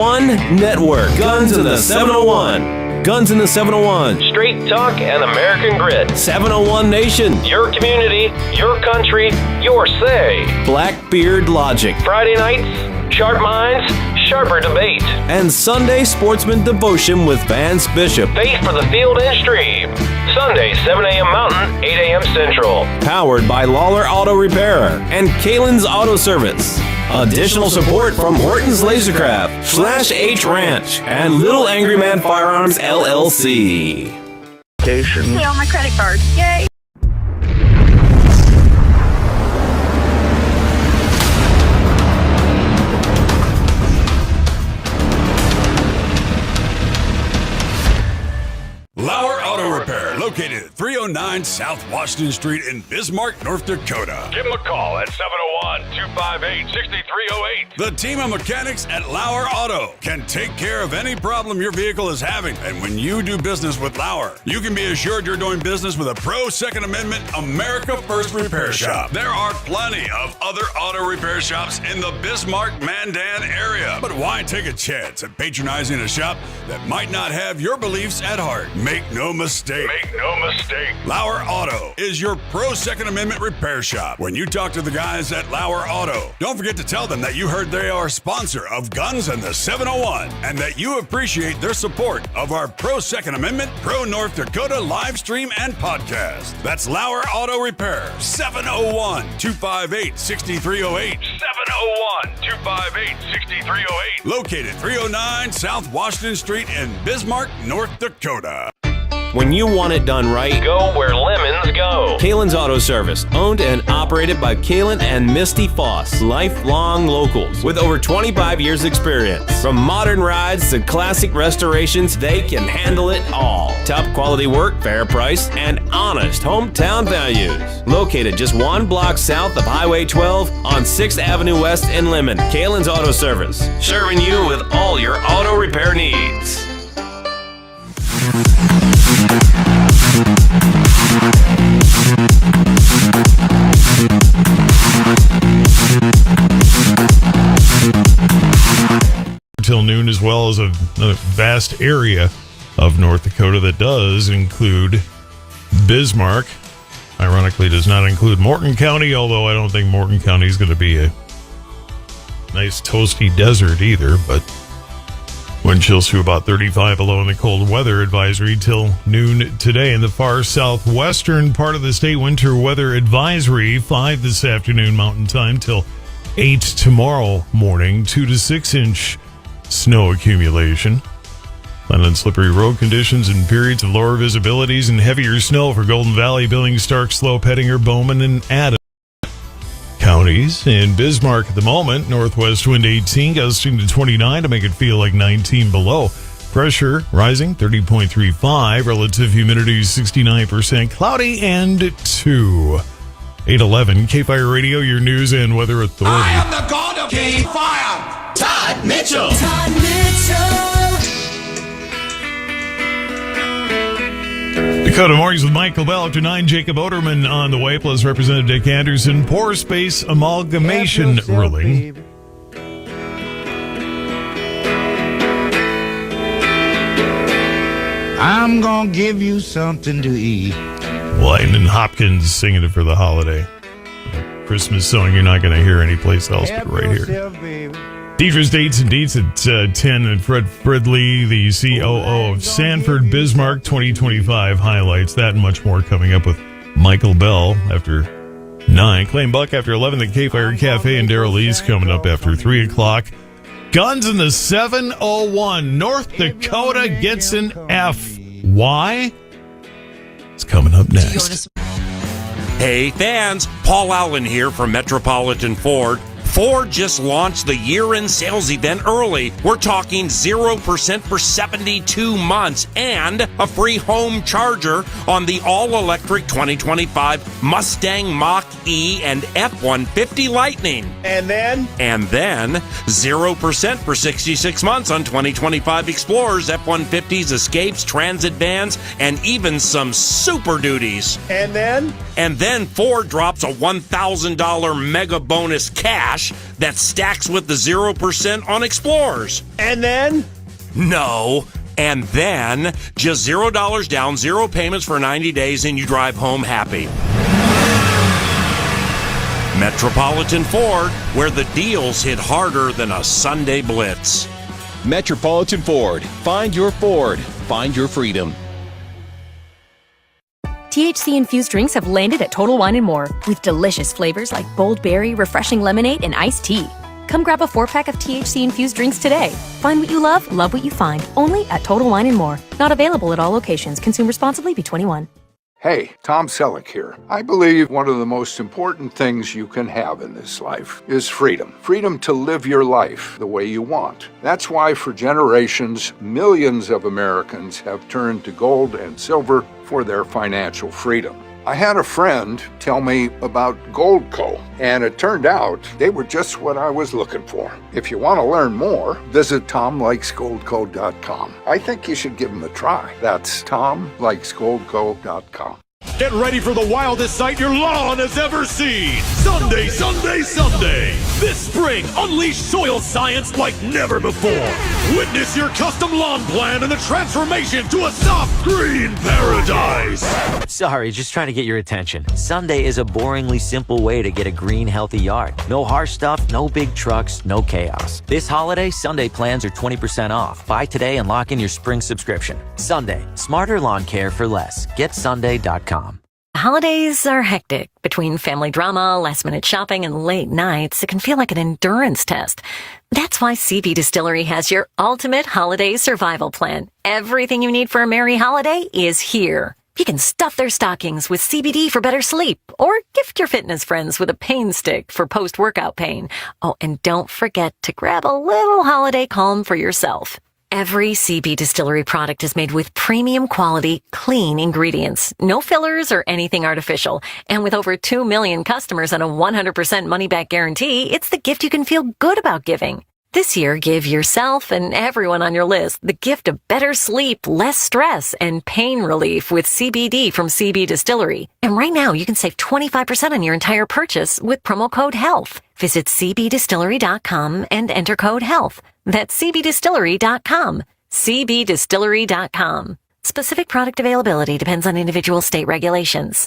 One network. Guns in the 701. Guns in the 701. Straight talk and American grit. 701 Nation. Your community, your country, your say. Blackbeard Logic. Friday nights, sharp minds, sharper debate. And Sunday Sportsman Devotion with Vance Bishop. Faith for the field and stream. Sunday, 7 a.m. Mountain, 8 a.m. Central. Powered by LAUER Auto Repair and Kalen's Auto Service. Additional support from Horton's Lasercraft, Slash H Ranch, and Little Angry Man Firearms LLC. Pay on my credit card. Yay! LAUER Auto Repair, located at 309 South Washington Street in Bismarck, North Dakota. Give them a call at 701-258-6308. The team of mechanics at LAUER Auto can take care of any problem your vehicle is having. And when you do business with LAUER, you can be assured you're doing business with a pro-Second Amendment America First repair shop. There are plenty of other auto repair shops in the Bismarck-Mandan area. But why take a chance at patronizing a shop that might not have your beliefs at heart? Make no mistake. Make no mistake. LAUER Auto is your pro-Second Amendment repair shop. When you talk to the guys at LAUER Auto, don't forget to tell them that you heard they are a sponsor of Guns in the 701 and that you appreciate their support of our pro-Second Amendment, pro-North Dakota live stream and podcast. That's LAUER Auto Repair, 701-258-6308. 701-258-6308. Located 309 South Washington Street in Bismarck, North Dakota. When you want it done right, Go where lemons go. Kalen's Auto Service, owned and operated by Kalen and Misty Foss, lifelong locals with over 25 years experience. From modern rides to classic restorations, they can handle it all. Top quality work, fair price, and honest hometown values. Located just one block south of Highway 12 on 6th Avenue West in Lemon. Kalen's Auto Service, serving you with all your auto repair needs. Till noon, as well as a vast area of North Dakota that does include Bismarck. Ironically, does not include Morton County, although I don't think Morton County is going to be a nice toasty desert either, but wind chills to about 35 below in the cold weather advisory till noon today. In the far southwestern part of the state, winter weather advisory 5 this afternoon Mountain Time till 8 tomorrow morning. 2 to 6 inch snow accumulation. Plan on slippery road conditions and periods of lower visibilities and heavier snow for Golden Valley, Billings, Stark, Slope, Hettinger, Bowman, and Adams counties. In Bismarck at the moment, northwest wind 18, gusting to 29 to make it feel like 19 below. Pressure rising 30.35, relative humidity 69%, cloudy and 2. 811 KFYR Radio, your news and weather authority. I am the god of KFYR. Todd Mitchell. Todd Mitchell. Dakota Mornings with Michael Bell. After 9, Jacob Oderman on the way, plus Representative Dick Anderson. Pore space amalgamation ruling. I'm gonna give you something to eat. Lightning Hopkins singing it for the holiday. Christmas song you're not going to hear anyplace else but right here. Deidre's Dates and Deets at 10, and Fred Fridley, the COO of Sanford Bismarck 2025 highlights. That and much more coming up with Michael Bell after 9. Clay and Buck after 11. The KFYR Cafe and Daryl Lee's coming up after 3 o'clock. Guns in the 701. North Dakota gets an F. Why? It's coming up next. Hey fans, Paul Allen here from Metropolitan Ford. Ford just launched the year-end sales event early. We're talking 0% for 72 months and a free home charger on the all-electric 2025 Mustang Mach-E and F-150 Lightning. And then 0% for 66 months on 2025 Explorers, F-150s, Escapes, Transit vans, and even some Super Duties. And then Ford drops a $1,000 mega bonus cash cash that stacks with the 0% on Explorers. And then? No. And then, just $0 down, 0 payments for 90 days, and you drive home happy. Metropolitan Ford, where the deals hit harder than a Sunday blitz. Metropolitan Ford. Find your Ford. Find your freedom. THC-infused drinks have landed at Total Wine & More with delicious flavors like bold berry, refreshing lemonade, and iced tea. Come grab a 4-pack of THC-infused drinks today. Find what you love what you find. Only at Total Wine & More. Not available at all locations. Consume responsibly. Be 21. Hey, Tom Selleck here. I believe one of the most important things you can have in this life is freedom. Freedom to live your life the way you want. That's why for generations, millions of Americans have turned to gold and silver for their financial freedom. I had a friend tell me about Goldco, and it turned out they were just what I was looking for. If you want to learn more, visit TomLikesGoldco.com. I think you should give them a try. That's TomLikesGoldco.com. Get ready for the wildest sight your lawn has ever seen. Sunday, Sunday, Sunday. This spring, unleash soil science like never before. Witness your custom lawn plan and the transformation to a soft green paradise. Sorry, just trying to get your attention. Sunday is a boringly simple way to get a green, healthy yard. No harsh stuff, no big trucks, no chaos. This holiday, Sunday plans are 20% off. Buy today and lock in your spring subscription. Sunday, smarter lawn care for less. GetSunday.com. Holidays are hectic. Between family drama, last-minute shopping, and late nights, it can feel like an endurance test. That's why CB Distillery has your ultimate holiday survival plan. Everything you need for a merry holiday is here. You can stuff their stockings with CBD for better sleep, or gift your fitness friends with a pain stick for post-workout pain. Oh, and don't forget to grab a little holiday calm for yourself. Every CB Distillery product is made with premium quality, clean ingredients. No fillers or anything artificial. And with over 2 million customers and a 100% money-back guarantee, it's the gift you can feel good about giving. This year, give yourself and everyone on your list the gift of better sleep, less stress, and pain relief with CBD from CB Distillery. And right now, you can save 25% on your entire purchase with promo code HEALTH. Visit cbdistillery.com and enter code HEALTH. That's cbdistillery.com. cbdistillery.com. Specific product availability depends on individual state regulations.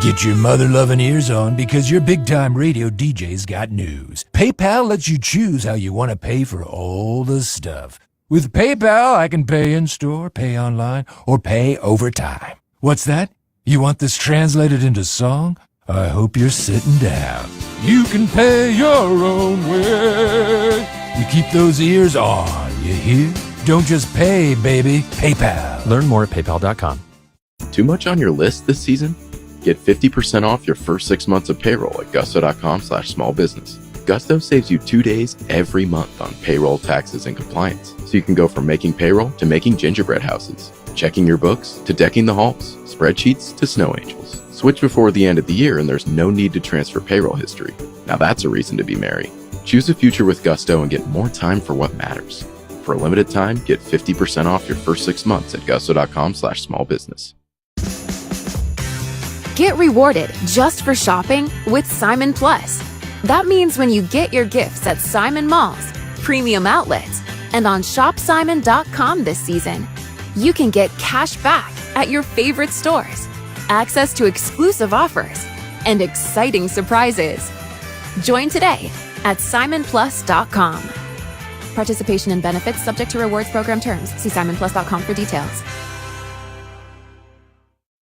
Get your mother-loving ears on because your big-time radio DJ's got news. PayPal lets you choose how you want to pay for all the stuff. With PayPal, I can pay in-store, pay online, or pay over time. What's that? You want this translated into song? I hope you're sitting down. You can pay your own way. You keep those ears on, you hear? Don't just pay, baby. PayPal. Learn more at paypal.com. Too much on your list this season? Get 50% off your first 6 months of payroll at gusto.com/smallbusiness. Gusto saves you 2 days every month on payroll, taxes, and compliance. So you can go from making payroll to making gingerbread houses, checking your books to decking the halls, spreadsheets to snow angels. Switch before the end of the year and there's no need to transfer payroll history. Now that's a reason to be merry. Choose a future with Gusto and get more time for what matters. For a limited time, get 50% off your first 6 months at gusto.com/smallbusiness. Get rewarded just for shopping with Simon Plus. That means when you get your gifts at Simon Malls, premium outlets, and on shopsimon.com this season, you can get cash back at your favorite stores, access to exclusive offers, and exciting surprises. Join today at simonplus.com. Participation and benefits subject to rewards program terms. See simonplus.com for details.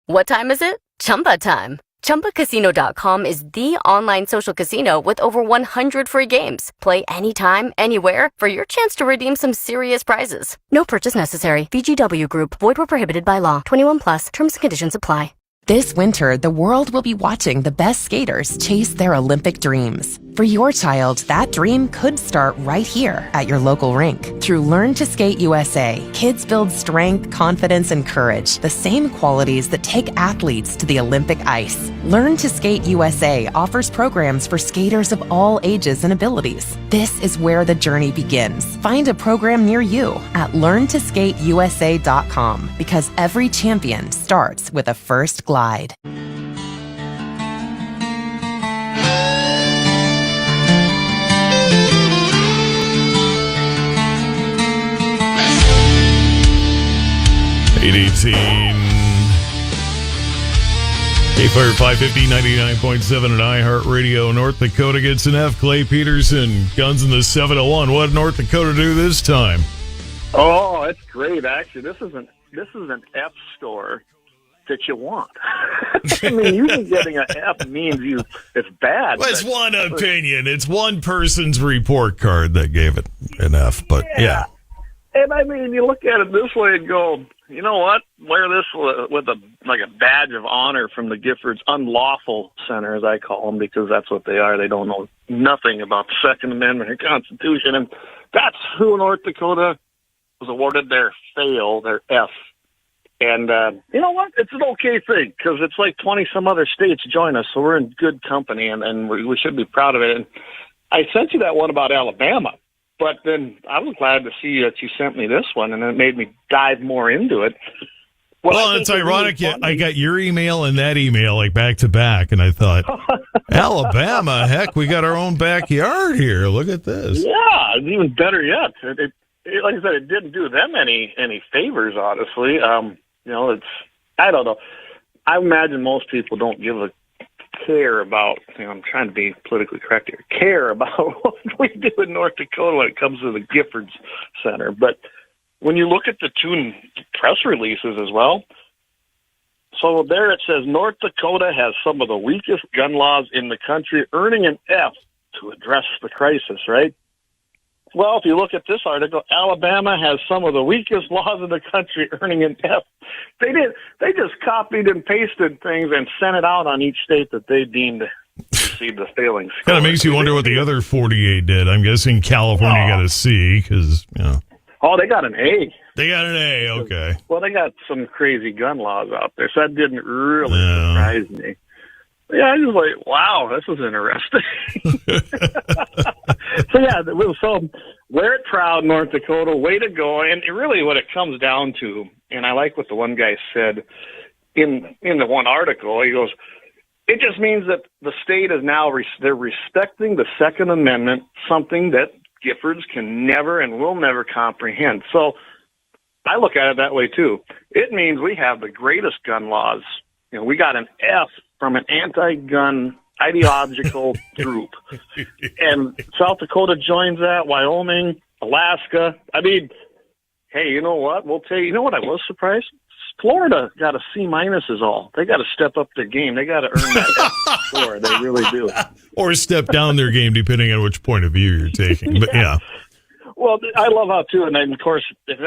What time is it? Chumba time. ChumbaCasino.com is the online social casino with over 100 free games. Play anytime, anywhere for your chance to redeem some serious prizes. No purchase necessary. VGW Group. Void where prohibited by law. 21 plus. Terms and conditions apply. This winter, the world will be watching the best skaters chase their Olympic dreams. For your child, that dream could start right here at your local rink. Through Learn to Skate USA, kids build strength, confidence, and courage, the same qualities that take athletes to the Olympic ice. Learn to Skate USA offers programs for skaters of all ages and abilities. This is where the journey begins. Find a program near you at learntosskateusa.com because every champion starts with a first glide. 14. KFYR 550, 99.7 and iHeartRadio. North Dakota gets an F. Clay Peterson, Guns in the 701. What did North Dakota do this time? Oh, it's great, actually. This is an F score that you want. I mean, usually getting an F means it's bad. Well, it's one opinion. It's one person's report card that gave it an F, but yeah. And I mean, you look at it this way and go, you know what? Wear this with a badge of honor from the Giffords Unlawful Center, as I call them, because that's what they are. They don't know nothing about the Second Amendment or Constitution, and that's who North Dakota was awarded their fail, their F. And you know what? It's an okay thing, because it's like 20-some other states join us, so we're in good company, and we should be proud of it. And I sent you that one about Alabama. But then I was glad to see that you sent me this one, and it made me dive more into it. Well, it's ironic. I got your email and that email like back to back, and I thought, Alabama, heck, we got our own backyard here. Look at this. Yeah, it's even better yet. It, like I said, it didn't do them any favors, honestly. You know, I don't know. I imagine most people don't give a care about, I'm trying to be politically correct here, care about what we do in North Dakota when it comes to the Giffords Center. But when you look at the two press releases as well, so there it says, North Dakota has some of the weakest gun laws in the country, earning an F to address the crisis, right? Well, if you look at this article, Alabama has some of the weakest laws in the country, earning an F. They just copied and pasted things and sent it out on each state that they deemed to receive the failing score. Kind of makes you wonder what the other 48 did. I'm guessing California got a C because, Oh, they got an A. They got an A, okay. Well, they got some crazy gun laws out there, so that didn't really surprise me. Yeah, I was like, wow, this is interesting. So wear it proud, North Dakota. Way to go. And really what it comes down to, and I like what the one guy said in the one article, he goes, it just means that the state is now, they're respecting the Second Amendment, something that Giffords can never and will never comprehend. So I look at it that way, too. It means we have the greatest gun laws. You know, we got an F from an anti-gun ideological group. And South Dakota joins that, Wyoming, Alaska. I mean, hey, you know what? We'll tell you, what I was surprised? Florida got a C- is all. They got to step up their game. They got to earn that F score. They really do. Or step down their game, depending on which point of view you're taking. But yeah. Well, I love how, too, and then, of course, if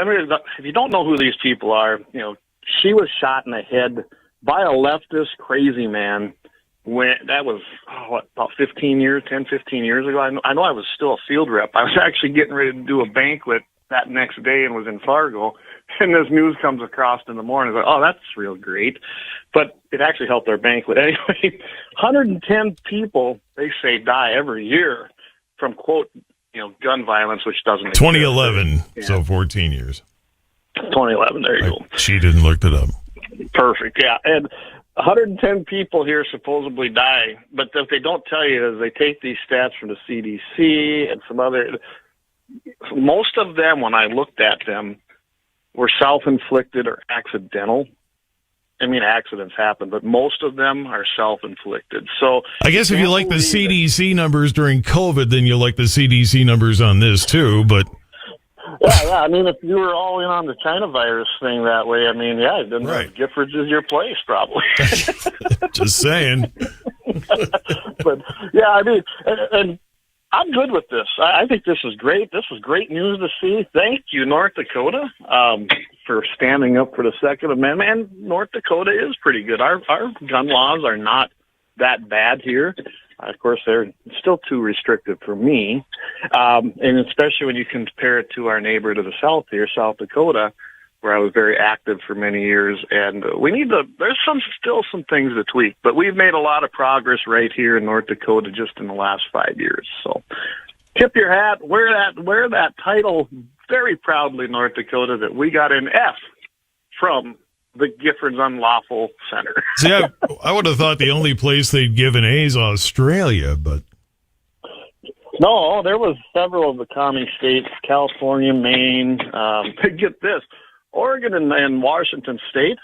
you don't know who these people are, she was shot in the head by a leftist crazy man. When that was about 15 years ago. I know I was still a field rep. I was actually getting ready to do a banquet that next day and was in Fargo, and this news comes across in the morning. I was like, oh, that's real great. But it actually helped our banquet. Anyway, 110 people, they say, die every year from, quote, gun violence, which doesn't 2011, so 14 years. 2011, there you go. She didn't look it up. Perfect, yeah. And 110 people here supposedly die, but what they don't tell you is they take these stats from the CDC and some other. Most of them, when I looked at them, were self-inflicted or accidental. I mean, accidents happen, but most of them are self-inflicted. So I guess if you like the CDC numbers during COVID, then you'll like the CDC numbers on this too, but... Yeah. I mean, if you were all in on the China virus thing that way, I mean, yeah, then Giffords is your place, probably. Just saying. But, yeah, I mean, and I'm good with this. I think this is great. This is great news to see. Thank you, North Dakota, for standing up for the Second Amendment. And North Dakota is pretty good. Our gun laws are not that bad here. Of course, they're still too restrictive for me, and especially when you compare it to our neighbor to the south here, South Dakota, where I was very active for many years. And there's still some things to tweak, but we've made a lot of progress right here in North Dakota just in the last 5 years. So tip your hat, wear that title very proudly, North Dakota, that we got an F from the Giffords Unlawful Center. See, I would have thought the only place they'd give an A is Australia, but... No, there was several of the commie states, California, Maine. Get this, Oregon and Washington State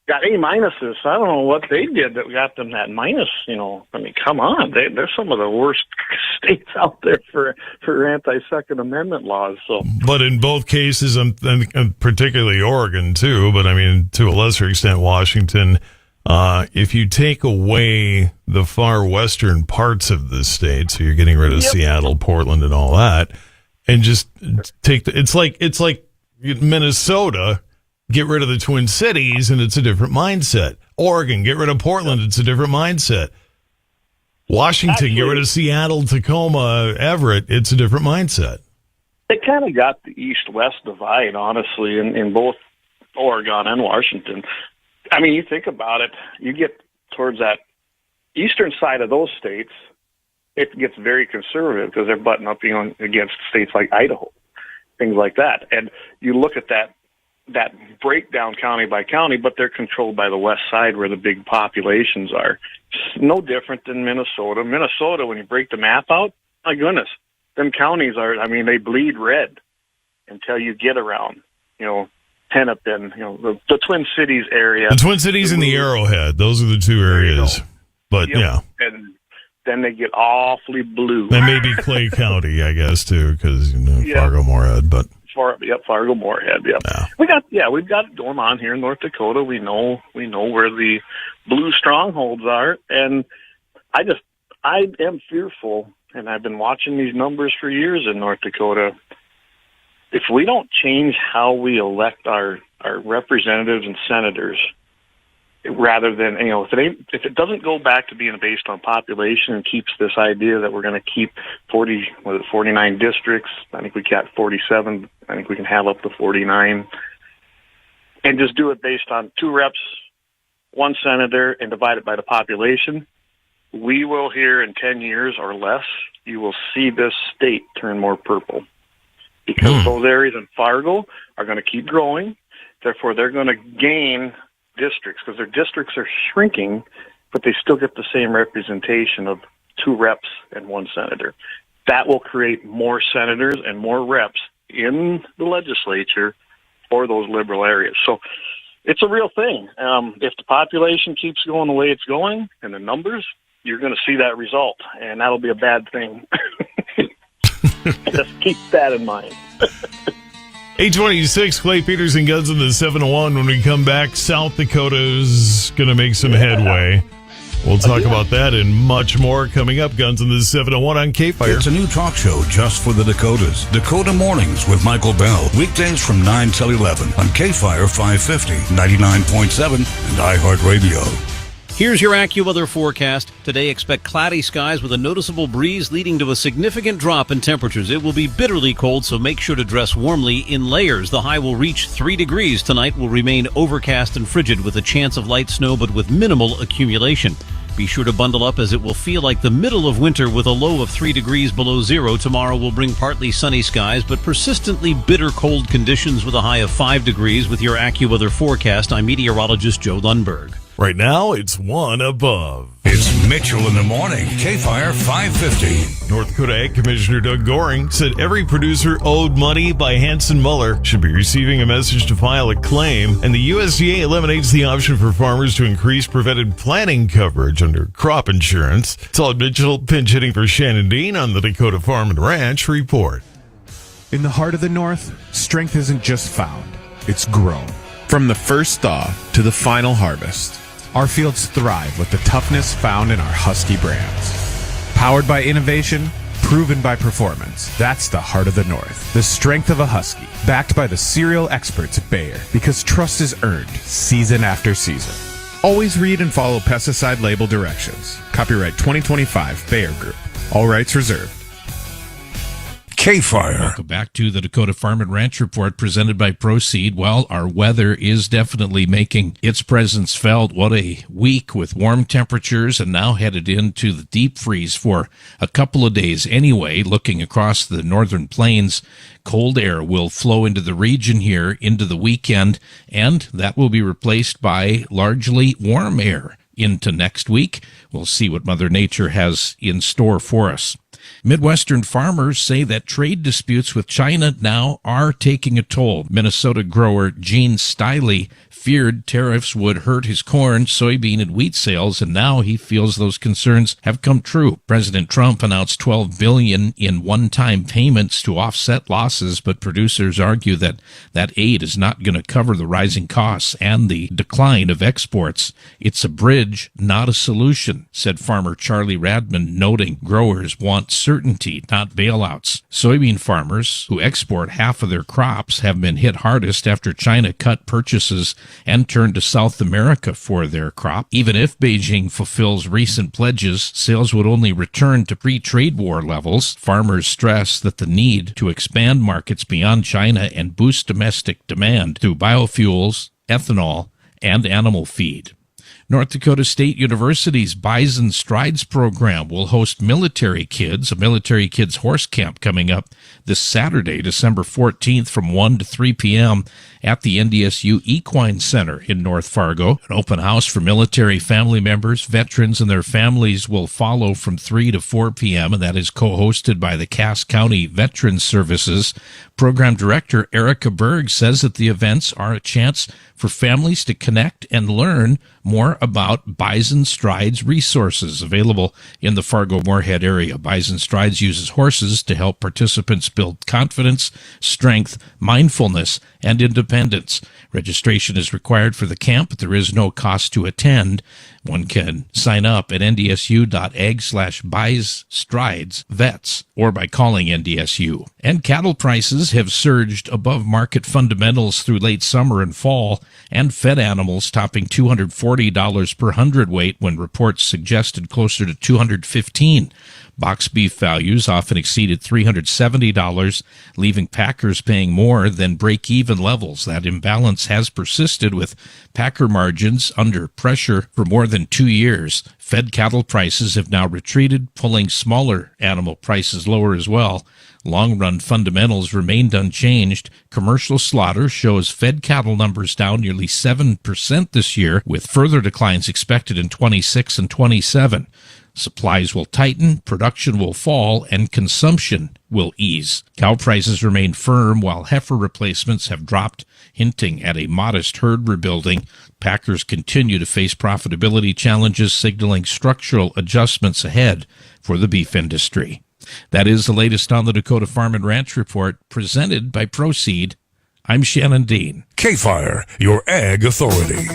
got A minuses. I don't know what they did that got them that minus. I mean, come on, they're some of the worst states out there for anti-Second Amendment laws. So, but in both cases, and particularly Oregon too, but I mean to a lesser extent Washington. If you take away the far western parts of the state, so you're getting rid of Seattle, Portland, and all that, and just take it's like Minnesota. Get rid of the Twin Cities, and it's a different mindset. Oregon, get rid of Portland, it's a different mindset. Washington, get rid of Seattle, Tacoma, Everett, it's a different mindset. They kind of got the east-west divide, honestly, in both Oregon and Washington. I mean, you think about it, you get towards that eastern side of those states, it gets very conservative because they're butting up against states like Idaho, things like that. And you look at that breakdown county by county, but they're controlled by the west side where the big populations are. It's no different than Minnesota. Minnesota, when you break the map out, my goodness, them counties they bleed red until you get around, Hennepin, the Twin Cities area. The Twin Cities and the Arrowhead, those are the two areas. But, yeah. And then they get awfully blue. And maybe Clay County, I guess, too, because, Fargo-Moorhead, but... Fargo-Moorhead. Yep. Yeah. We've got it going on here in North Dakota. We know where the blue strongholds are, and I am fearful, and I've been watching these numbers for years in North Dakota. If we don't change how we elect our representatives and senators, rather than if it doesn't go back to being based on population and keeps this idea that we're going to keep 49 districts, I think we got 47, I think we can have up to 49, and just do it based on 2 reps, 1 senator, and divide it by the population, we will here in 10 years or less, you will see this state turn more purple. Because those areas in Fargo are going to keep growing, therefore they're going to gain districts because their districts are shrinking, but they still get the same representation of 2 reps and 1 senator. That will create more senators and more reps in the legislature for those liberal areas. So it's a real thing. If the population keeps going the way it's going and the numbers, you're going to see that result, and that'll be a bad thing. Just keep that in mind. 826, Clay Peters and Guns in the 701. When we come back, South Dakota's going to make some headway. We'll talk about that and much more coming up. Guns in the 701 on KFYR. It's a new talk show just for the Dakotas. Dakota Mornings with Michael Bell. Weekdays from 9 till 11 on KFYR 550, 99.7, and iHeartRadio. Here's your AccuWeather forecast. Today, expect cloudy skies with a noticeable breeze leading to a significant drop in temperatures. It will be bitterly cold, so make sure to dress warmly in layers. The high will reach 3 degrees. Tonight will remain overcast and frigid with a chance of light snow, but with minimal accumulation. Be sure to bundle up as it will feel like the middle of winter with a low of 3 degrees below zero. Tomorrow will bring partly sunny skies, but persistently bitter cold conditions with a high of 5 degrees. With your AccuWeather forecast, I'm meteorologist Joe Lundberg. Right now, it's 1 above. It's Mitchell in the morning, KFYR 550. North Dakota Ag Commissioner Doug Goring said every producer owed money by Hansen-Muller should be receiving a message to file a claim, and the USDA eliminates the option for farmers to increase prevented planting coverage under crop insurance. Todd Mitchell, pinch hitting for Shannon Dean on the Dakota Farm and Ranch Report. In the heart of the North, strength isn't just found, it's grown. From the first thaw to the final harvest, our fields thrive with the toughness found in our Husky brands. Powered by innovation, proven by performance. That's the heart of the North. The strength of a Husky, backed by the cereal experts at Bayer, because trust is earned season after season. Always read and follow pesticide label directions. Copyright 2025 Bayer Group. All rights reserved. KFYR. Welcome back to the Dakota Farm and Ranch Report presented by Proseed. Well, our weather is definitely making its presence felt. What a week with warm temperatures and now headed into the deep freeze for a couple of days anyway. Looking across the northern plains, cold air will flow into the region here into the weekend, and that will be replaced by largely warm air into next week. We'll see what Mother Nature has in store for us. Midwestern farmers say that trade disputes with China now are taking a toll. Minnesota grower Gene Stiley feared tariffs would hurt his corn, soybean, and wheat sales, and now he feels those concerns have come true. President Trump announced $12 billion in one-time payments to offset losses, but producers argue that that aid is not going to cover the rising costs and the decline of exports. It's a bridge, not a solution, said farmer Charlie Radman, noting growers want certainty, not bailouts. Soybean farmers, who export half of their crops, have been hit hardest after China cut purchases and turned to South America for their crop. Even if Beijing fulfills recent pledges, sales would only return to pre-trade war levels. Farmers stress that the need to expand markets beyond China and boost domestic demand through biofuels, ethanol, and animal feed. North Dakota State University's Bison Strides program will host military kids, a military kids horse camp coming up this Saturday, December 14th from 1 to 3 p.m. at the NDSU Equine Center in North Fargo. An open house for military family members, veterans, and their families will follow from 3 to 4 p.m., and that is co-hosted by the Cass County Veterans Services. Program Director Erica Berg says that the events are a chance for families to connect and learn more about Bison Strides resources available in the Fargo-Moorhead area. Bison Strides uses horses to help participants build confidence, strength, mindfulness, and independence. Registration is required for the camp, but there is no cost to attend. One can sign up at ndsu.ag/BiStridesVets or by calling NDSU. And cattle prices have surged above market fundamentals through late summer and fall, and fed animals topping $240 per hundredweight when reports suggested closer to $215. Box beef values often exceeded $370, leaving packers paying more than break-even levels. That imbalance has persisted, with packer margins under pressure for more than 2 years. Fed cattle prices have now retreated, pulling smaller animal prices lower as well. Long-run fundamentals remained unchanged. Commercial slaughter shows fed cattle numbers down nearly 7% this year, with further declines expected in 26 and 27. Supplies will tighten, production will fall, and consumption will ease. Cow prices remain firm, while heifer replacements have dropped, hinting at a modest herd rebuilding. Packers continue to face profitability challenges, signaling structural adjustments ahead for the beef industry. That is the latest on the Dakota Farm and Ranch Report, presented by Proceed. I'm Shannon Dean. KFYR, your ag authority.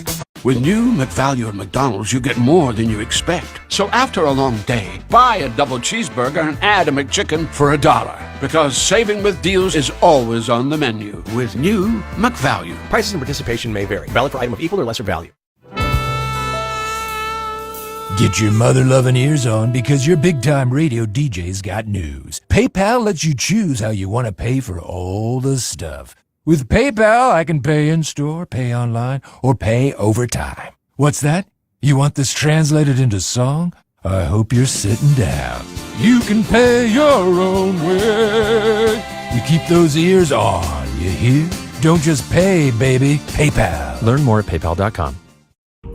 With new McValue at McDonald's, you get more than you expect. So after a long day, buy a double cheeseburger and add a McChicken for $1. Because saving with deals is always on the menu with new McValue. Prices and participation may vary. Valid for item of equal or lesser value. Get your mother-loving ears on, because your big-time radio DJ's got news. PayPal lets you choose how you want to pay for all the stuff. With PayPal, I can pay in-store, pay online, or pay over time. What's that? You want this translated into song? I hope you're sitting down. You can pay your own way. You keep those ears on, you hear? Don't just pay, baby. PayPal. Learn more at paypal.com.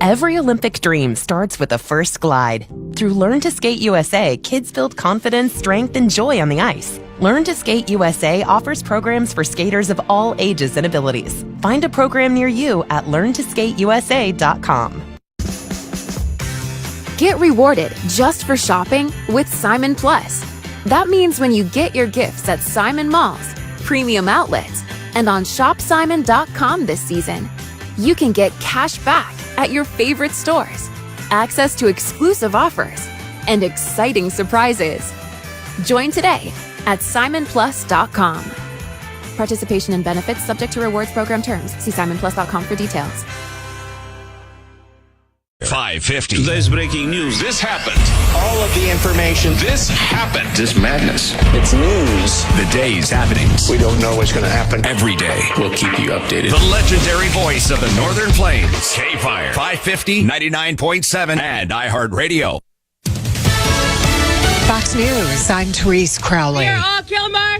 Every Olympic dream starts with a first glide. Through Learn to Skate USA, kids build confidence, strength, and joy on the ice. Learn to Skate USA offers programs for skaters of all ages and abilities. Find a program near you at learntosskateusa.com. Get rewarded just for shopping with Simon Plus. That means when you get your gifts at Simon Malls, premium outlets, and on shopsimon.com this season, you can get cash back at your favorite stores, access to exclusive offers, and exciting surprises. Join today at simonplus.com. Participation and benefits subject to rewards program terms. See simonplus.com for details. 550. Today's breaking news. This happened. All of the information. This happened. This madness. It's news. The day's happenings. We don't know what's going to happen. Every day. We'll keep you updated. The legendary voice of the Northern Plains. KFYR 550, 99.7, and iHeartRadio. Fox News, I'm Therese Crowley. We're all Kilmer.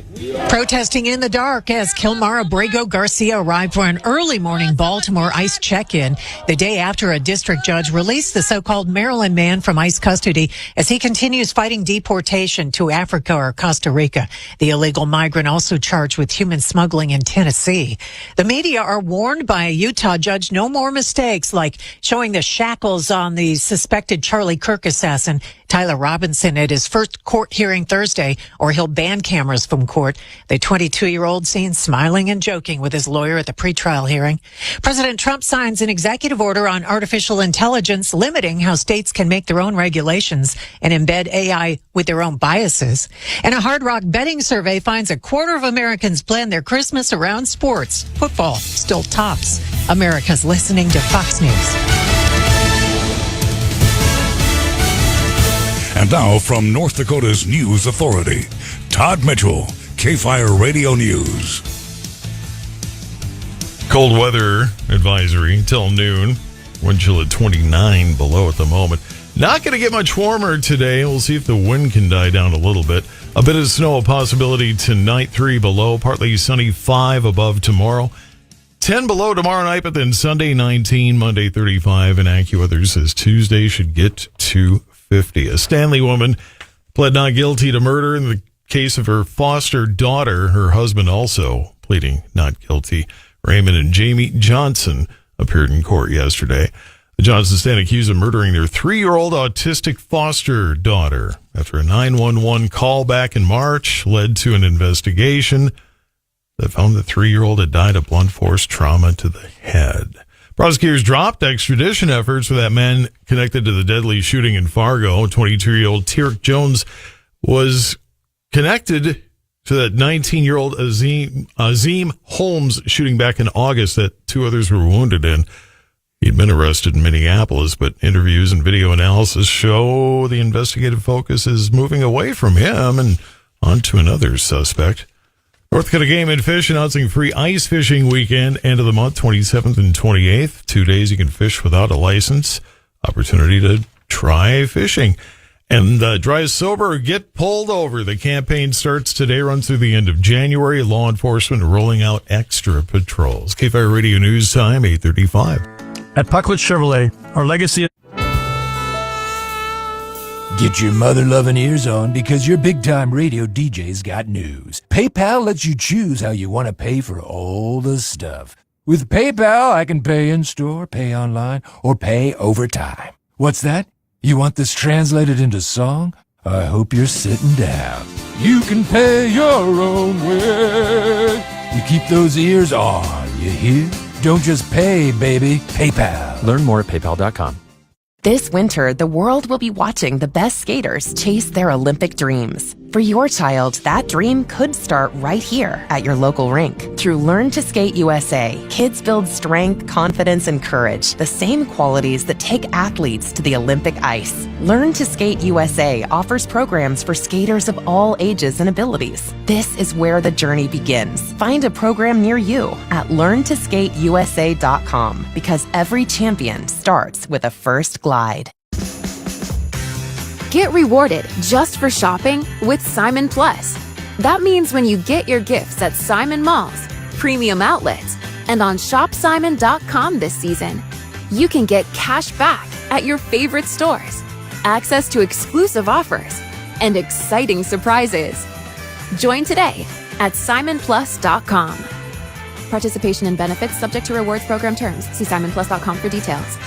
Protesting in the dark as Kilmar Abrego Garcia arrived for an early morning Baltimore ICE check-in the day after a district judge released the so-called Maryland man from ICE custody as he continues fighting deportation to Africa or Costa Rica. The illegal migrant also charged with human smuggling in Tennessee. The media are warned by a Utah judge no more mistakes like showing the shackles on the suspected Charlie Kirk assassin Tyler Robinson at his first court hearing Thursday, or he'll ban cameras from court. The 22-year-old seen smiling and joking with his lawyer at the pretrial hearing. President Trump signs an executive order on artificial intelligence limiting how states can make their own regulations and embed AI with their own biases. And a Hard Rock betting survey finds a quarter of Americans plan their Christmas around sports. Football still tops. America's listening to Fox News. And now from North Dakota's News Authority, Todd Mitchell, KFYR Radio News. Cold weather advisory till noon. Wind chill at 29 below at the moment. Not going to get much warmer today. We'll see if the wind can die down a little bit. A bit of snow, a possibility tonight, 3 below. Partly sunny, 5 above tomorrow. 10 below tomorrow night, but then Sunday 19, Monday 35, and AccuWeather says Tuesday should get to 50. A Stanley woman pled not guilty to murder in the case of her foster daughter. Her husband also pleading not guilty. Raymond and Jamie Johnson appeared in court yesterday. The Johnsons stand accused of murdering their 3-year-old autistic foster daughter after a 911 call back in March led to an investigation that found the 3-year-old had died of blunt force trauma to the head. Prosecutors dropped extradition efforts for that man connected to the deadly shooting in Fargo. 22-year-old Tyrek Jones was connected to that 19-year-old Azim Holmes shooting back in August that 2 others were wounded in. He'd been arrested in Minneapolis, but interviews and video analysis show the investigative focus is moving away from him and onto another suspect. North Dakota Game and Fish announcing free ice fishing weekend, end of the month, 27th and 28th. 2 days you can fish without a license. Opportunity to try fishing. And dry sober or get pulled over. The campaign starts today, runs through the end of January. Law enforcement rolling out extra patrols. KFYR Radio News Time, 8:35. At Puckwood Chevrolet, our legacy. Get your mother-loving ears on because your big-time radio DJ's got news. PayPal lets you choose how you want to pay for all the stuff. With PayPal, I can pay in-store, pay online, or pay over time. What's that? You want this translated into song? I hope you're sitting down. You can pay your own way. You keep those ears on, you hear? Don't just pay, baby. PayPal. Learn more at paypal.com. This winter, the world will be watching the best skaters chase their Olympic dreams. For your child, that dream could start right here at your local rink. Through Learn to Skate USA, kids build strength, confidence, and courage, the same qualities that take athletes to the Olympic ice. Learn to Skate USA offers programs for skaters of all ages and abilities. This is where the journey begins. Find a program near you at learntosskateusa.com because every champion starts with a first glide. Get rewarded just for shopping with Simon Plus. That means when you get your gifts at Simon Malls, premium outlets, and on shopsimon.com this season, you can get cash back at your favorite stores, access to exclusive offers, and exciting surprises. Join today at simonplus.com. Participation and benefits subject to rewards program terms. See simonplus.com for details.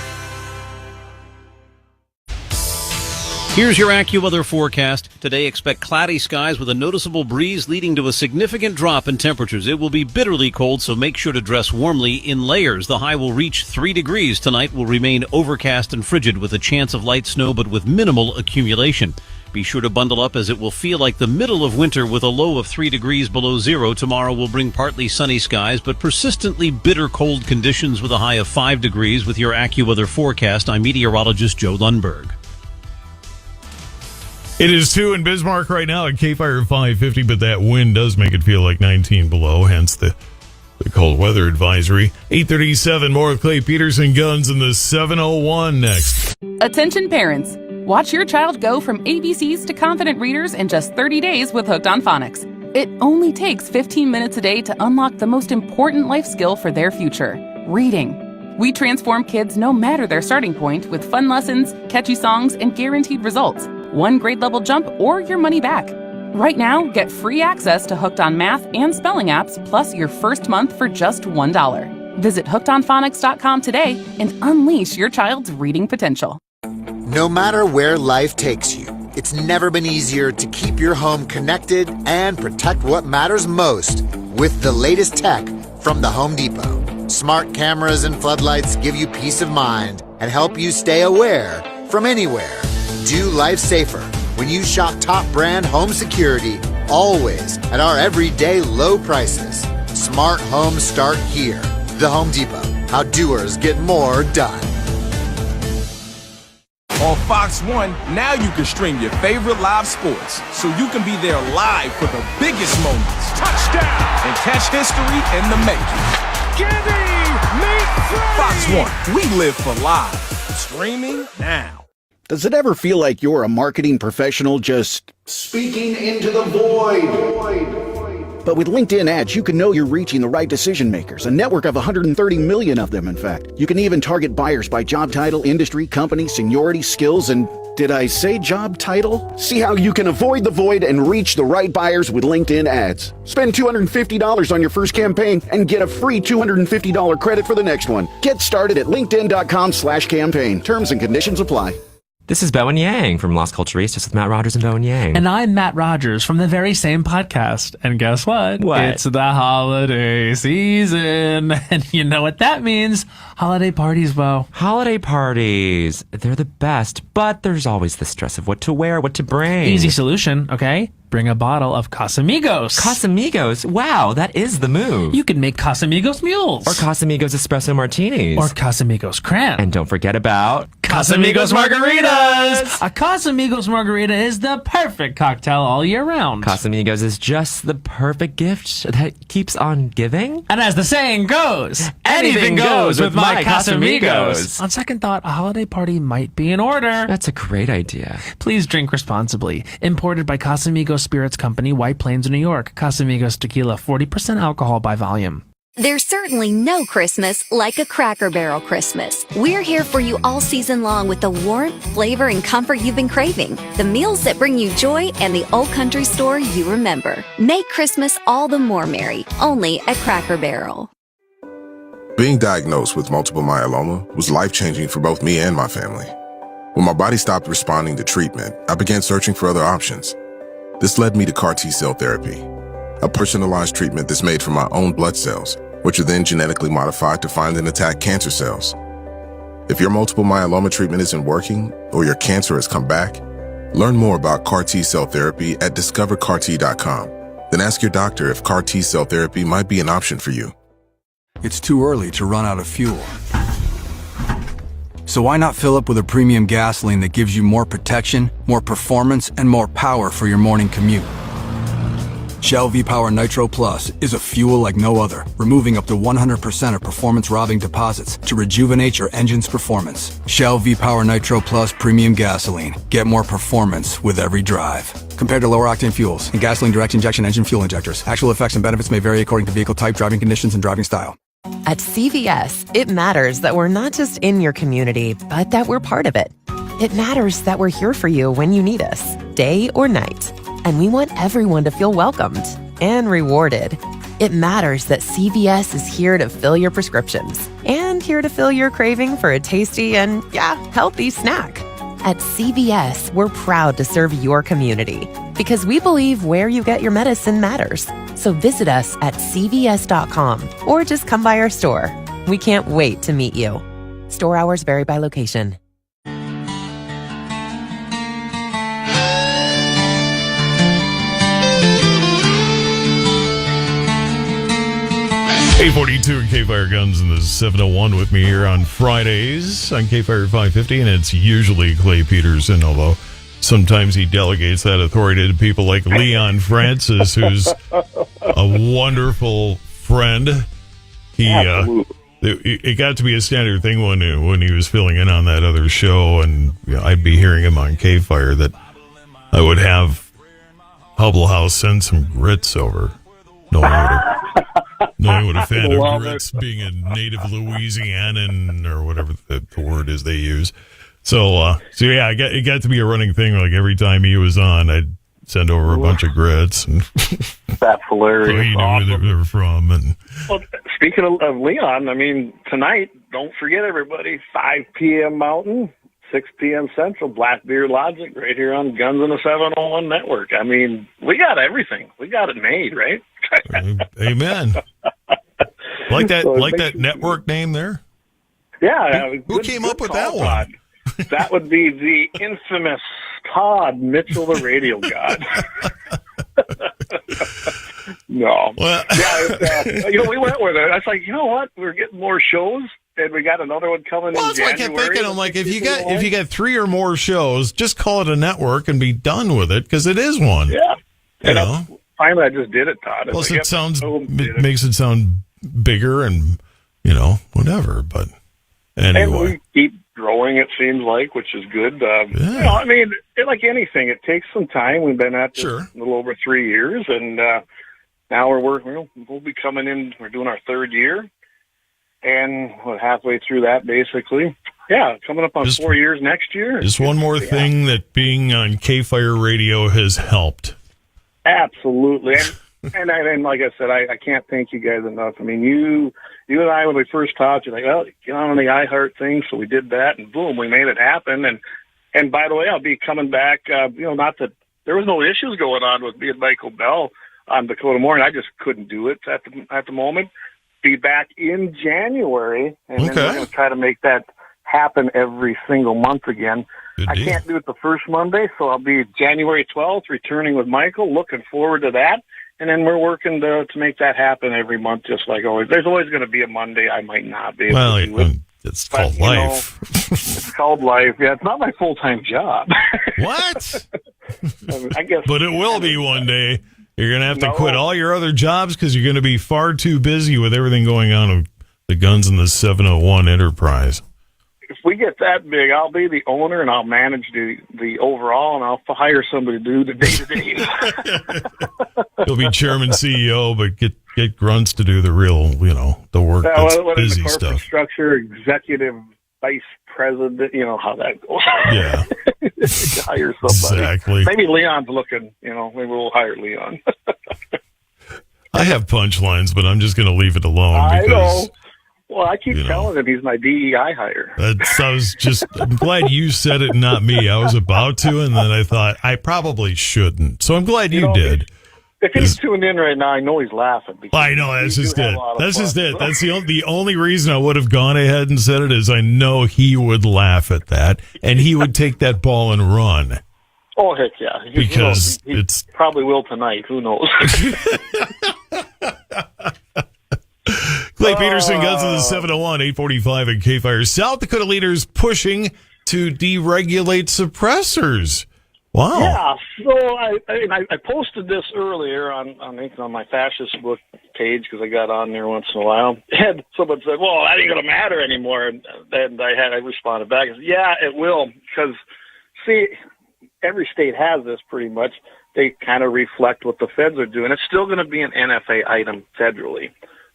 Here's your AccuWeather forecast. Today, expect cloudy skies with a noticeable breeze leading to a significant drop in temperatures. It will be bitterly cold, so make sure to dress warmly in layers. The high will reach 3 degrees. Tonight will remain overcast and frigid with a chance of light snow, but with minimal accumulation. Be sure to bundle up as it will feel like the middle of winter with a low of 3 degrees below zero. Tomorrow will bring partly sunny skies, but persistently bitter cold conditions with a high of 5 degrees. With your AccuWeather forecast, I'm meteorologist Joe Lundberg. It is 2 in Bismarck right now at KFYR 550, but that wind does make it feel like 19 below, hence the cold weather advisory. 8:37, more of Clay Peterson Guns in the 701 next. Attention parents. Watch your child go from ABCs to confident readers in just 30 days with Hooked on Phonics. It only takes 15 minutes a day to unlock the most important life skill for their future, reading. We transform kids no matter their starting point with fun lessons, catchy songs, and guaranteed results. One grade level jump or your money back. Right now, get free access to Hooked on Math and spelling apps, plus your first month for just $1. Visit hookedonphonics.com today and unleash your child's reading potential. No matter where life takes you, it's never been easier to keep your home connected and protect what matters most with the latest tech from the Home Depot. Smart cameras and floodlights give you peace of mind and help you stay aware from anywhere. Do life safer when you shop top brand home security, always at our everyday low prices. Smart homes start here. The Home Depot. How doers get more done. On Fox 1, now you can stream your favorite live sports, so you can be there live for the biggest moments. Touchdown! And catch history in the making. Fox 1, we live for live. Streaming now. Does it ever feel like you're a marketing professional just speaking into the void? But with LinkedIn ads, you can know you're reaching the right decision makers, a network of 130 million of them, in fact. You can even target buyers by job title, industry, company, seniority, skills, and did I say job title? See how you can avoid the void and reach the right buyers with LinkedIn ads. Spend $250 on your first campaign and get a free $250 credit for the next one. Get started at linkedin.com/campaign. Terms and conditions apply. This is Bowen Yang from Las Culturistas with Matt Rogers and Bowen Yang. And I'm Matt Rogers from the very same podcast. And guess what? What? It's the holiday season. And you know what that means? Holiday parties, Bo. Holiday parties. They're the best, but there's always the stress of what to wear, what to bring. Easy solution, okay? Bring a bottle of Casamigos. Casamigos? Wow, that is the move. You can make Casamigos mules. Or Casamigos espresso martinis. Or Casamigos cran. And don't forget about Casamigos margaritas! A Casamigos margarita is the perfect cocktail all year round. Casamigos is just the perfect gift that keeps on giving. And as the saying goes, anything goes with my Casamigos. On second thought, a holiday party might be in order. That's a great idea. Please drink responsibly. Imported by Casamigos Spirits Company, White Plains, New York. Casamigos Tequila, 40% alcohol by volume. There's certainly no Christmas like a Cracker Barrel Christmas. We're here for you all season long with the warmth, flavor, and comfort you've been craving. The meals that bring you joy and the old country store you remember. Make Christmas all the more merry, only at Cracker Barrel. Being diagnosed with multiple myeloma was life-changing for both me and my family. When my body stopped responding to treatment, I began searching for other options. This led me to CAR T-cell therapy, a personalized treatment that's made from my own blood cells, which are then genetically modified to find and attack cancer cells. If your multiple myeloma treatment isn't working or your cancer has come back, learn more about CAR T-cell therapy at discoverCAR-T.com. Then ask your doctor if CAR T-cell therapy might be an option for you. It's too early to run out of fuel. So why not fill up with a premium gasoline that gives you more protection, more performance, and more power for your morning commute? Shell V-Power Nitro Plus is a fuel like no other, removing up to 100% of performance-robbing deposits to rejuvenate your engine's performance. Shell V-Power Nitro Plus Premium Gasoline. Get more performance with every drive. Compared to lower-octane fuels and gasoline direct injection engine fuel injectors, actual effects and benefits may vary according to vehicle type, driving conditions, and driving style. At CVS, it matters that we're not just in your community, but that we're part of it. It matters that we're here for you when you need us, day or night. And we want everyone to feel welcomed and rewarded. It matters that CVS is here to fill your prescriptions and here to fill your craving for a tasty and, healthy snack. At CVS, we're proud to serve your community because we believe where you get your medicine matters. So visit us at cvs.com or just come by our store. We can't wait to meet you. Store hours vary by location. 842 at KFYR Guns in the 701 with me here on Fridays on KFYR 550, and it's usually Clay Peterson, although sometimes he delegates that authority to people like Leon Francis, who's a wonderful friend. It got to be a standard thing when he was filling in on that other show, and I'd be hearing him on KFYR that I would have Hubble House send some grits over. No one would have fan of grits being a native Louisianan or whatever the word is they use. So yeah, it got to be a running thing. Like every time he was on, I'd send over a bunch of grits. And that's hilarious. So he knew where they were from. And well, speaking of Leon, I mean, tonight, don't forget everybody, 5 p.m. Mountain, 6 p.m. Central, Blackbeard Logic, right here on Guns in the 701 Network. I mean, we got everything. We got it made, right? Amen. Like that network name there? Yeah. Who came up with that one? That would be the infamous Todd Mitchell, the radio god. No. Well, yeah, we went with it. I was like, you know what? We're getting more shows, and we got another one coming in January. That's what I kept thinking. I'm like, if you got 3 or more shows, just call it a network and be done with it, because it is one. Yeah. You know? Finally, I just did it, Todd. Plus, it makes it sound bigger and, whatever. But anyway. And we keep growing, it seems like, which is good. I mean, like anything, it takes some time. We've been at this a little over 3 years, and now we're working. We'll be coming in. We're doing our 3rd year, and we're halfway through that, basically. Yeah, coming up on 4 years next year. Just one more thing that being on KFYR radio has helped. Absolutely. And like I said, I can't thank you guys enough. I mean, you and I, when we first talked, you're like, well, get on the iHeart thing. So we did that, and boom, we made it happen. And by the way, I'll be coming back, not that there was no issues going on with me and Michael Bell on Dakota Morning. I just couldn't do it at the moment. Be back in January, and then we're going to try to make that happen every single month again. I can't do it the first Monday, so I'll be January 12th returning with Michael. Looking forward to that. And then we're working to make that happen every month, just like always. There's always going to be a Monday I might not be able to do it. It's called life. It's called life. Yeah, it's not my full-time job. What? I guess. But it will be one day. You're going to have to quit all your other jobs because you're going to be far too busy with everything going on with the Guns in the 701 enterprise. If we get that big, I'll be the owner, and I'll manage the overall, and I'll hire somebody to do the day-to-day. You'll be chairman, CEO, but get grunts to do the real, the work that's busy the stuff. Structure, executive vice president, how that goes. Yeah. Hire somebody. Exactly. Maybe Leon's looking, maybe we'll hire Leon. I have punchlines, but I'm just going to leave it alone. I know. Well, I keep telling him he's my DEI hire. I'm glad you said it, not me. I was about to, and then I thought I probably shouldn't. So I'm glad you did. If he's tuned in right now, I know he's laughing. I know, that's just it. That's just it. That's the only reason I would have gone ahead and said it is I know he would laugh at that, and he would take that ball and run. Oh, heck yeah. Because he probably will tonight. Who knows? Clay Peterson, Guns in the 701, 845 at KFYR. South Dakota leaders pushing to deregulate suppressors. Wow. Yeah, so I posted this earlier on my Facist-Book page because I got on there once in a while. And someone said, well, that ain't going to matter anymore. And I responded back and said, yeah, it will. Because, see, every state has this pretty much. They kind of reflect what the feds are doing. It's still going to be an NFA item federally.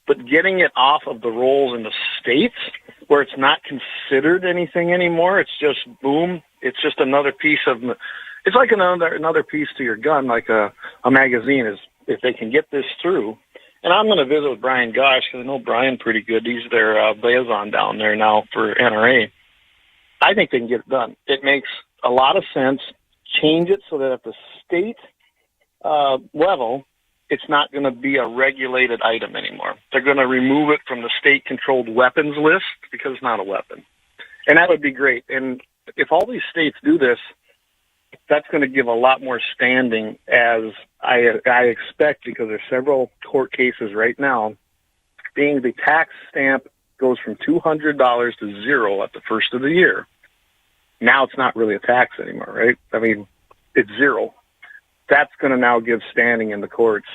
But getting it off of the rolls in the states where it's not considered anything anymore, it's just boom. It's just another piece of, it's like another piece to your gun, like a magazine is, if they can get this through. And I'm going to visit with Brian Gosh because I know Brian pretty good. He's their liaison down there now for NRA. I think they can get it done. It makes a lot of sense. Change it so that at the state level, it's not going to be a regulated item anymore. They're going to remove it from the state-controlled weapons list because it's not a weapon. And that would be great. And if all these states do this, that's going to give a lot more standing, as I expect, because there's several court cases right now, being the tax stamp goes from $200 to $0 at the first of the year. Now it's not really a tax anymore, right? I mean, it's $0. That's going to now give standing in the courts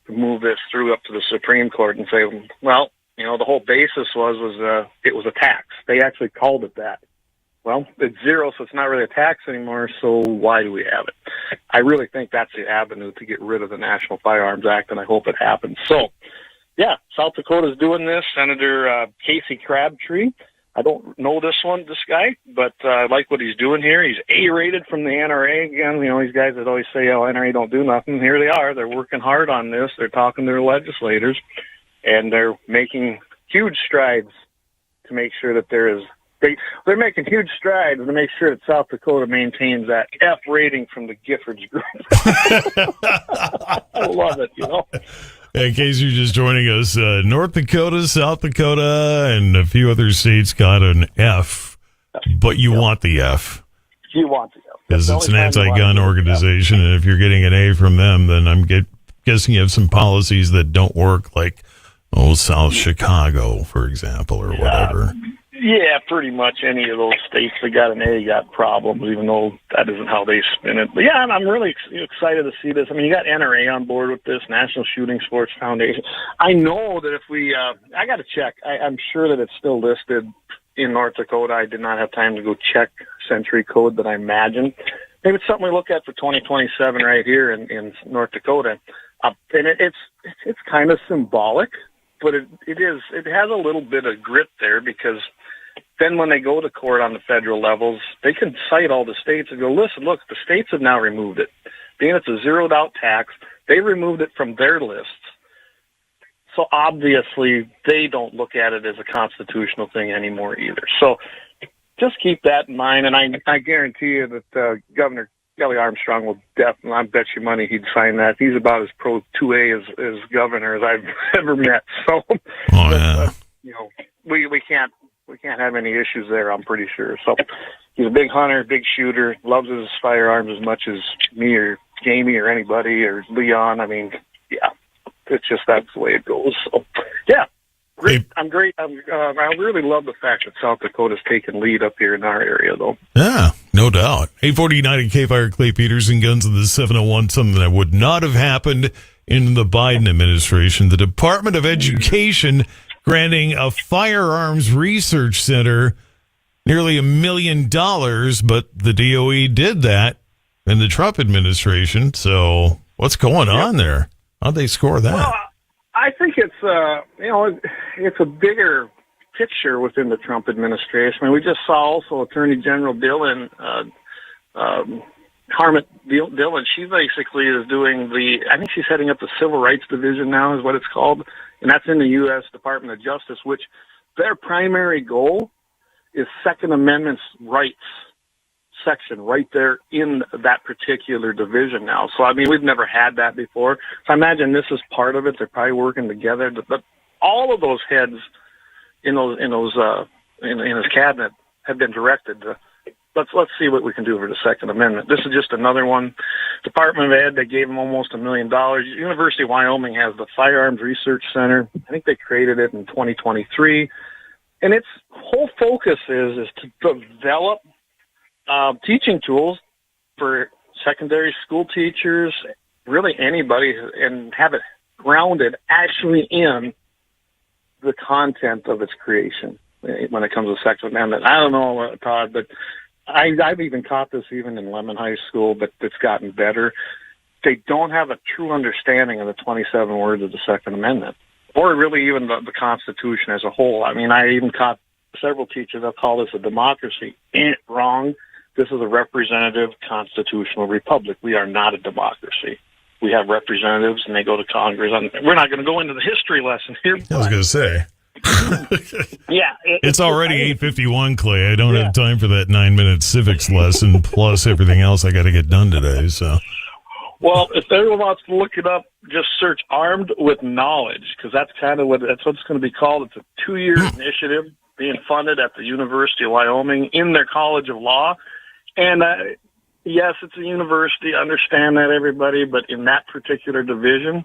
to move this through up to the Supreme Court and say, well, the whole basis was it was a tax. They actually called it that. well, it's zero, so it's not really a tax anymore, so why do we have it? I really think that's the avenue to get rid of the National Firearms Act, and I hope it happens. So, yeah, South Dakota's doing this. Senator Casey Crabtree, I don't know this guy, but I like what he's doing here. He's A-rated from the NRA. Again, these guys that always say, oh, NRA don't do nothing. Here they are. They're working hard on this. They're talking to their legislators, and they're making huge strides to make sure that they're making huge strides to make sure that South Dakota maintains that F rating from the Giffords group. I love it, In case you're just joining us, North Dakota, South Dakota, and a few other states got an F, but you want the F. You want the F. Because it's an anti-gun organization, and if you're getting an A from them, then I'm guessing you have some policies that don't work, like, South Chicago, for example, or whatever. Yeah, pretty much any of those states that got an A got problems, even though that isn't how they spin it. But yeah, I'm really excited to see this. I mean, you got NRA on board with this, National Shooting Sports Foundation. I know that if we, I got to check. I'm sure that it's still listed in North Dakota. I did not have time to go check century code, but I imagine. Maybe it's something we look at for 2027 right here in North Dakota. And it's kind of symbolic, but it has a little bit of grit there, because then when they go to court on the federal levels, they can cite all the states and go, listen, look, the states have now removed it. Being it's a zeroed out tax, they removed it from their lists. So obviously they don't look at it as a constitutional thing anymore either. So just keep that in mind, and I guarantee you that Governor Kelly Armstrong will definitely, I bet you money he'd sign that. He's about as pro 2A as governor as I've ever met. So, we can't have any issues there, I'm pretty sure. So he's a big hunter, big shooter, loves his firearms as much as me or Jamie or anybody or Leon. I mean, yeah, it's just that's the way it goes. So, yeah. Great. I'm great. I really love the fact that South Dakota's taken lead up here in our area, though. Yeah, no doubt. 849 at KFYR, Clay Peterson, Guns of the 701, something that would not have happened in the Biden administration. The Department of Education granting a firearms research center nearly $1 million, but the DOE did that in the Trump administration. So what's going on there? How'd they score that? Well, I think it's it's a bigger picture within the Trump administration. I mean, we just saw also Attorney General Dillon, Harmit Dillon. She basically is doing I think she's heading up the Civil Rights Division now, is what it's called, and that's in the U.S. Department of Justice. Which their primary goal is Second Amendment rights section right there in that particular division now. So, I mean, we've never had that before. So I imagine this is part of it. They're probably working together. But all of those heads in his cabinet have been directed to, let's see what we can do for the Second Amendment. This is just another one. Department of Ed, they gave them almost $1 million. University of Wyoming has the Firearms Research Center. I think they created it in 2023. And its whole focus is to develop teaching tools for secondary school teachers, really anybody, and have it grounded actually in the content of its creation when it comes to Second Amendment. I don't know, Todd, but I've even taught this even in Lemon High School, but it's gotten better. They don't have a true understanding of the 27 words of the Second Amendment, or really even the Constitution as a whole. I mean, I even taught several teachers that call this a democracy. Ain't wrong. This is a representative constitutional republic. We are not a democracy. We have representatives, and they go to Congress. We're not going to go into the history lesson here. I was going to say. Yeah. It's already 8:51, Clay. I don't have time for that 9-minute civics lesson, plus everything else I got to get done today. So, well, if anyone wants to look it up, just search Armed with Knowledge, because that's kind of that's what it's going to be called. It's a 2-year initiative being funded at the University of Wyoming in their College of Law. And yes, it's a university. I understand that, everybody. But in that particular division,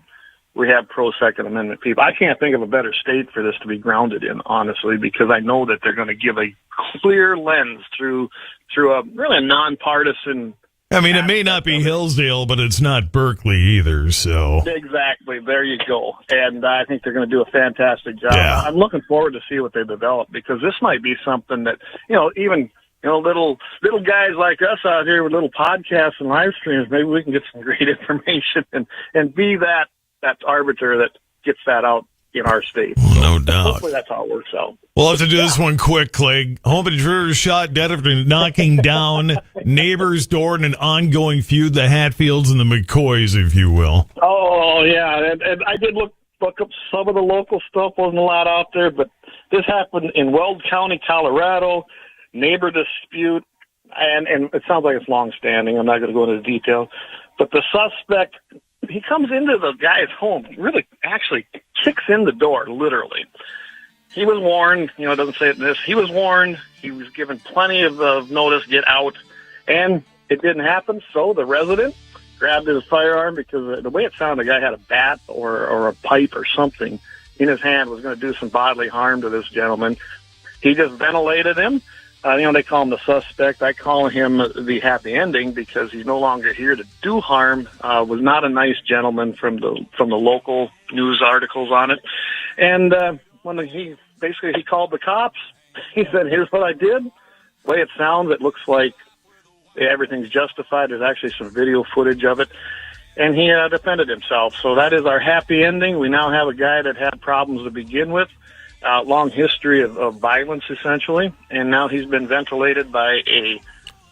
we have pro-Second Amendment people. I can't think of a better state for this to be grounded in, honestly, because I know that they're going to give a clear lens through a really nonpartisan. I mean, it may not be Hillsdale, but it's not Berkeley either. So exactly, there you go. And I think they're going to do a fantastic job. Yeah. I'm looking forward to see what they develop, because this might be something that even little guys like us out here with little podcasts and live streams, maybe we can get some great information and be that arbiter that gets that out in our state. No doubt. Hopefully that's how it works out. We'll have to do this one quick, Clay. Home intruder shot dead after knocking down neighbor's door in an ongoing feud, the Hatfields and the McCoys, if you will. Oh, yeah. And I did look up some of the local stuff. Wasn't a lot out there, but this happened in Weld County, Colorado. Neighbor dispute, and it sounds like it's long-standing. I'm not going to go into detail. But the suspect, he comes into the guy's home, really actually kicks in the door, literally. He was warned, it doesn't say it in this. He was warned. He was given plenty of notice, get out, and it didn't happen. So the resident grabbed his firearm because the way it sounded, the guy had a bat or a pipe or something in his hand, was going to do some bodily harm to this gentleman. He just ventilated him. They call him the suspect. I call him the happy ending because he's no longer here to do harm. Was not a nice gentleman from the local news articles on it. And when he called the cops, he said, "Here's what I did." The way it sounds, it looks like everything's justified. There's actually some video footage of it. And he defended himself. So that is our happy ending. We now have a guy that had problems to begin with. Long history of violence, essentially, and now he's been ventilated by a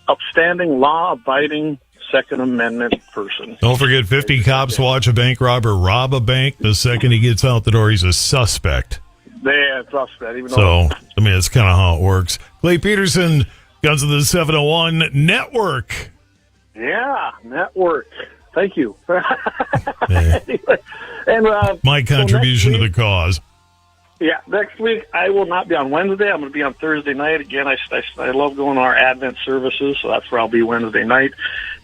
upstanding, law-abiding Second Amendment person. Don't forget, 50 cops watch a bank robber rob a bank. The second he gets out the door, he's a suspect. Yeah, suspect. Even though that's kind of how it works. Clay Peterson, Guns of the 701 Network. Yeah, network. Thank you. Anyway, and my contribution to the cause. Yeah, next week I will not be on Wednesday. I'm going to be on Thursday night. Again, I love going to our Advent services, so that's where I'll be Wednesday night.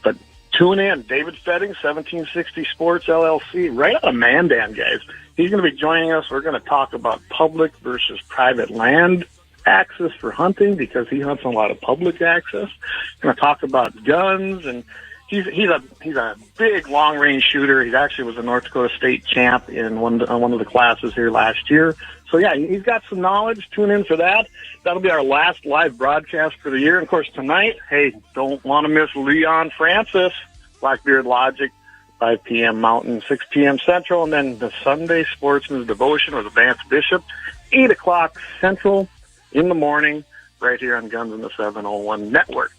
But tune in. David Fetting, 1760 Sports LLC, right out of Mandan, guys. He's going to be joining us. We're going to talk about public versus private land access for hunting because he hunts on a lot of public access. We're going to talk about guns, and he's a big long-range shooter. He actually was a North Dakota State champ in one of the classes here last year. So, yeah, he's got some knowledge. Tune in for that. That'll be our last live broadcast for the year. And, of course, tonight, don't want to miss Leon Francis, Blackbeard Logic, 5 p.m. Mountain, 6 p.m. Central. And then the Sunday Sportsman's Devotion with Vance Bishop, 8 o'clock Central in the morning, right here on Guns in the 701 Network.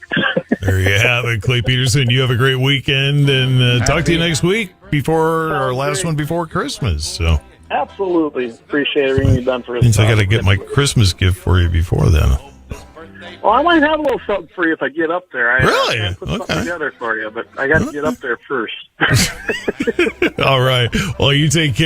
There you have it, Clay Peterson. You have a great weekend, and talk to you next week before our last one before Christmas. So. Absolutely. Appreciate everything you've done for us. Means I got to get my Christmas gift for you before then. Well, I might have a little something for you if I get up there. Really? I put something together for you, but I got to get up there first. All right. Well, you take care.